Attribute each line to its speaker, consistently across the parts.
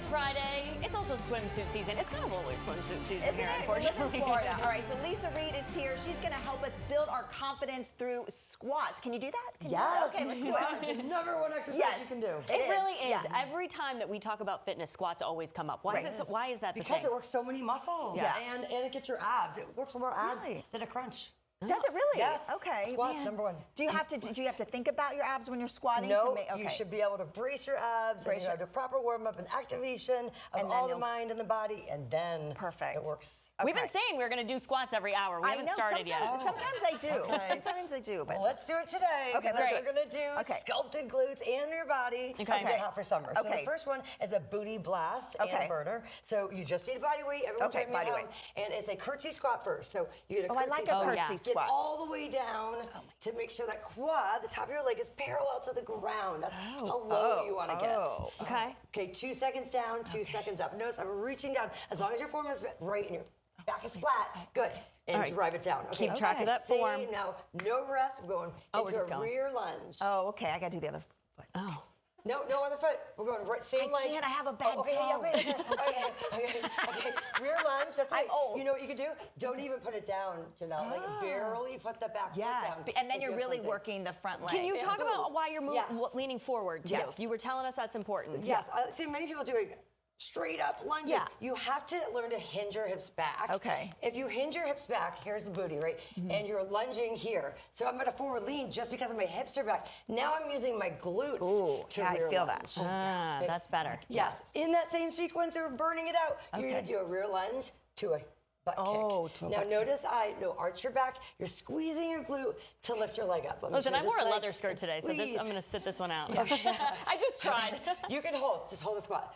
Speaker 1: Friday. It's also swimsuit season. It's kind of always swimsuit season
Speaker 2: Isn't
Speaker 1: here,
Speaker 2: it?
Speaker 1: unfortunately.
Speaker 2: We're looking forward. All right, so Lisa Reed is here. She's going to help us build our confidence through squats. Can you do that? Can
Speaker 3: Yes.
Speaker 2: You, okay, let's do it.
Speaker 3: It's the number one exercise you can do.
Speaker 1: It really is.
Speaker 2: Yeah.
Speaker 1: Every time that we talk about fitness, squats always come up. Why is it? Why is that the
Speaker 3: Because
Speaker 1: thing?
Speaker 3: it works so many muscles.
Speaker 2: Yeah.
Speaker 3: And it gets your abs. It works more abs
Speaker 2: Really?
Speaker 3: than a crunch.
Speaker 2: Does it really?
Speaker 3: Yes.
Speaker 2: Okay.
Speaker 3: Squats,
Speaker 2: Man.
Speaker 3: number one.
Speaker 2: Do you have to think about your abs when you're squatting?
Speaker 3: No,
Speaker 2: to make, okay.
Speaker 3: you should be able to brace your abs and you have the proper warm up and activation of
Speaker 2: And
Speaker 3: all
Speaker 2: then
Speaker 3: the mind and the body, and then
Speaker 2: Perfect.
Speaker 3: it works.
Speaker 1: We've been saying we're going to do squats every hour. We haven't started yet.
Speaker 2: Sometimes I do.
Speaker 3: Okay.
Speaker 2: Sometimes I do. But
Speaker 3: Well, let's do it today.
Speaker 2: Okay,
Speaker 3: That's
Speaker 2: let's
Speaker 3: what we're going to do.
Speaker 2: Okay.
Speaker 3: Sculpted glutes and your body.
Speaker 1: Okay.
Speaker 3: As we get hot for summer. So
Speaker 2: Okay.
Speaker 3: the first one is a booty blast and
Speaker 2: Okay.
Speaker 3: a burner. So you just need a body weight. Everyone
Speaker 2: Okay,
Speaker 3: take me
Speaker 2: body
Speaker 3: home.
Speaker 2: weight.
Speaker 3: And it's a curtsy squat first. So you get a
Speaker 2: Oh, I
Speaker 3: curtsy
Speaker 2: like a
Speaker 3: squat.
Speaker 2: curtsy
Speaker 3: Get
Speaker 2: squat.
Speaker 3: all the way down to make sure that quad, the top of your leg, is parallel to the ground. That's how low you want to get.
Speaker 1: Okay.
Speaker 3: Okay, 2 seconds down, 2 seconds up. Notice I'm reaching down. As long as your form is right and your back is flat, good. And
Speaker 1: All right.
Speaker 3: drive it down. Okay.
Speaker 1: Keep track of that form.
Speaker 3: Same now, no rest. We're going
Speaker 1: we're
Speaker 3: into
Speaker 1: just
Speaker 3: a
Speaker 1: going.
Speaker 3: rear lunge.
Speaker 2: Oh, okay. I got to do the other foot.
Speaker 1: Oh.
Speaker 3: No other foot. We're going right, same leg.
Speaker 2: I can't. I have a bad
Speaker 3: okay,
Speaker 2: toe.
Speaker 3: okay. Rear lunge. That's right.
Speaker 2: I'm old.
Speaker 3: You know what you can do? Don't even put it down, Janelle. Like barely put the back foot
Speaker 2: Yes.
Speaker 3: down.
Speaker 2: And then
Speaker 3: If
Speaker 2: you're
Speaker 3: you have
Speaker 2: really
Speaker 3: something.
Speaker 2: working the front leg.
Speaker 1: Can you talk about why you're leaning forward, too?
Speaker 2: Yes.
Speaker 1: You were telling us that's important.
Speaker 3: Yes. I see many people doing straight up lunging.
Speaker 2: Yeah.
Speaker 3: You have to learn to hinge your hips back.
Speaker 2: Okay.
Speaker 3: If you hinge your hips back, here's the booty, right? And you're lunging here. So I'm at a forward lean just because my hips are back. Now I'm using my glutes to
Speaker 2: yeah,
Speaker 3: rear
Speaker 2: I feel
Speaker 3: lunge.
Speaker 1: Ah, that's better.
Speaker 3: Yes. In that same sequence, we're burning it out. You're going to do a rear lunge to a butt kick.
Speaker 2: To a
Speaker 3: now
Speaker 2: butt
Speaker 3: notice arch your back. You're squeezing your glute to lift your leg up.
Speaker 1: Listen, I wore a leather skirt today, so I'm going to sit this one out. I just tried.
Speaker 3: You can just hold a squat.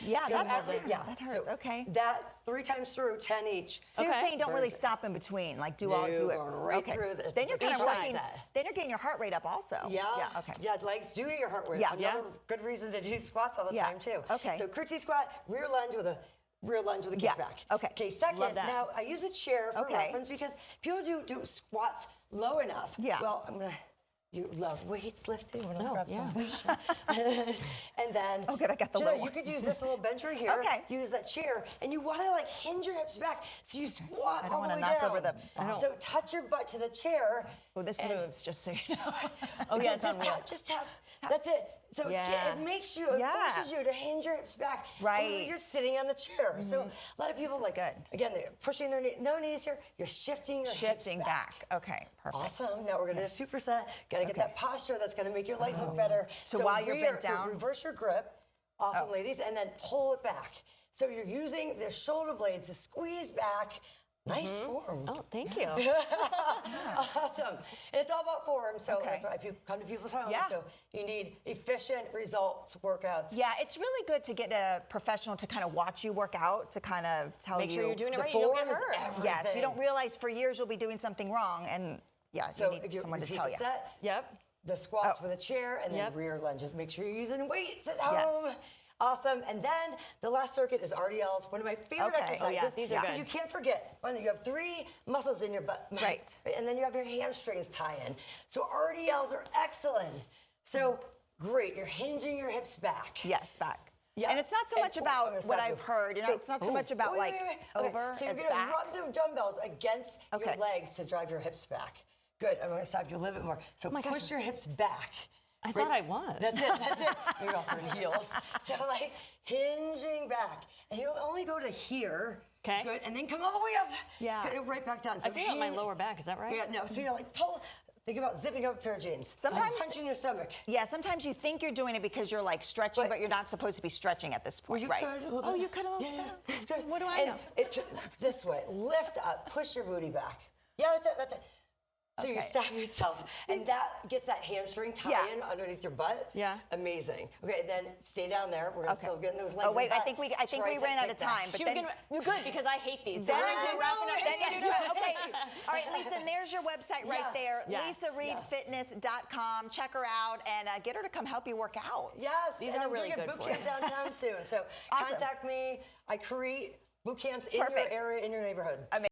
Speaker 2: Yeah,
Speaker 3: So
Speaker 2: that's
Speaker 3: every-
Speaker 2: that hurts.
Speaker 3: so
Speaker 2: Okay.
Speaker 3: That 3 times through, 10 each.
Speaker 2: So you're
Speaker 1: Okay.
Speaker 2: saying don't really stop in between, like do it.
Speaker 3: Going right
Speaker 2: okay.
Speaker 3: through this.
Speaker 2: Then you're kind of
Speaker 3: Each
Speaker 2: working.
Speaker 3: side.
Speaker 2: Then you're getting your heart rate up also.
Speaker 3: Yeah.
Speaker 2: Yeah. Okay.
Speaker 3: Yeah, legs do your heart rate.
Speaker 2: Yeah.
Speaker 3: Another good reason to do squats all the
Speaker 2: Yeah.
Speaker 3: time too.
Speaker 2: Okay.
Speaker 3: So curtsy squat, rear lunge with a
Speaker 2: Yeah.
Speaker 3: kickback.
Speaker 2: Okay.
Speaker 3: Okay. Second,
Speaker 1: Love that.
Speaker 3: now I use a chair for reference because people do squats low enough.
Speaker 2: Yeah.
Speaker 3: Well, you love weights lifting. We're gonna grab some weights. And then,
Speaker 2: Oh, good, I got the
Speaker 3: Janelle,
Speaker 2: low
Speaker 3: you could
Speaker 2: ones.
Speaker 3: use this little bench right here.
Speaker 2: Okay.
Speaker 3: Use that chair, and you want to hinge your hips back, so you squat
Speaker 2: I don't
Speaker 3: all the
Speaker 2: wanna
Speaker 3: way
Speaker 2: knock
Speaker 3: down.
Speaker 2: over the-
Speaker 3: So touch your butt to the chair.
Speaker 2: Oh, this
Speaker 3: and-
Speaker 2: moves, just so you know.
Speaker 3: yeah, just tap. That's it. So it makes you, it forces you to hinge your hips back.
Speaker 2: Right.
Speaker 3: You're sitting on the chair. So a lot of people
Speaker 2: good.
Speaker 3: Again, they're pushing their no knees here. You're shifting your hips back.
Speaker 2: Okay, perfect.
Speaker 3: Awesome. Now we're going to do a superset. Got to get that posture that's going to make your legs look better.
Speaker 2: So while you're bent down-
Speaker 3: So reverse your grip. Awesome, ladies. And then pull it back. So you're using the shoulder blades to squeeze back. Nice form.
Speaker 1: Oh, thank you.
Speaker 3: Awesome. And it's all about form, so that's why people come to people's homes.
Speaker 2: Yeah.
Speaker 3: So you need efficient results workouts.
Speaker 2: Yeah, it's really good to get a professional to kind of watch you work out, to kind of tell you.
Speaker 1: Make sure you're doing it
Speaker 3: The
Speaker 1: right. You don't
Speaker 3: form
Speaker 1: get
Speaker 3: is
Speaker 1: hurt.
Speaker 3: everything.
Speaker 2: Yes, you don't realize for years you'll be doing something wrong, and
Speaker 3: So
Speaker 2: you need someone to
Speaker 3: repeat
Speaker 2: tell
Speaker 3: the
Speaker 2: you.
Speaker 3: set,
Speaker 1: Yep.
Speaker 3: the squats with a chair, and then rear lunges. Make sure you're using weights at home. Awesome. And then the last circuit is RDLs, one of my favorite exercises.
Speaker 1: Oh, yeah, these are good.
Speaker 3: You can't forget, you have 3 muscles in your butt.
Speaker 2: Right.
Speaker 3: And then you have your hamstrings tie in. So RDLs are excellent. So great. You're hinging your hips back.
Speaker 2: Yes, back.
Speaker 3: Yeah.
Speaker 2: And it's not so much about what I've heard. It's not so much about over.
Speaker 3: So you're
Speaker 2: it's
Speaker 3: going to
Speaker 2: back.
Speaker 3: rub the dumbbells against your legs to drive your hips back. Good. I'm going to stop you a little bit more. So push your hips back.
Speaker 1: I thought I was.
Speaker 3: That's it. You're also in heels. So hinging back. And you only go to here.
Speaker 1: Okay.
Speaker 3: Good. And then come all the way up.
Speaker 1: Yeah.
Speaker 3: Good, and right back down. So
Speaker 1: I feel my lower back. Is that right?
Speaker 3: Yeah, no. So you're pull. Think about zipping up a pair of jeans.
Speaker 2: Sometimes
Speaker 3: punching your stomach.
Speaker 2: Yeah, sometimes you think you're doing it because you're stretching, but you're not supposed to be stretching at this point,
Speaker 3: Well, you
Speaker 2: right?
Speaker 3: could a little
Speaker 2: Oh,
Speaker 3: bit.
Speaker 2: you could a little bit.
Speaker 3: Yeah, it's good.
Speaker 2: What do I know?
Speaker 3: This way. Lift up. Push your booty back. Yeah, that's it. So you stop yourself, and that gets that hamstring tie-in underneath your butt.
Speaker 1: Yeah.
Speaker 3: Amazing. Okay, then stay down there. We're gonna still get those legs.
Speaker 2: Oh wait,
Speaker 3: in the
Speaker 2: I
Speaker 3: butt.
Speaker 2: think we ran out of time. But
Speaker 1: She was you're good because I hate these.
Speaker 2: Then
Speaker 1: So
Speaker 2: I do
Speaker 1: wrapping up.
Speaker 2: Then you do it. Okay. All right, Lisa, and there's your website right there,
Speaker 1: Yes.
Speaker 2: LisaReedFitness.com. Check her out and get her to come help you work out.
Speaker 3: Yes,
Speaker 1: These
Speaker 3: and
Speaker 1: are
Speaker 3: I'm
Speaker 1: really
Speaker 3: doing a
Speaker 1: good
Speaker 3: boot
Speaker 1: for
Speaker 3: camp downtown soon. So
Speaker 2: Awesome.
Speaker 3: contact me. I create boot camps in your
Speaker 2: Perfect.
Speaker 3: area, in your neighborhood.
Speaker 2: Amazing.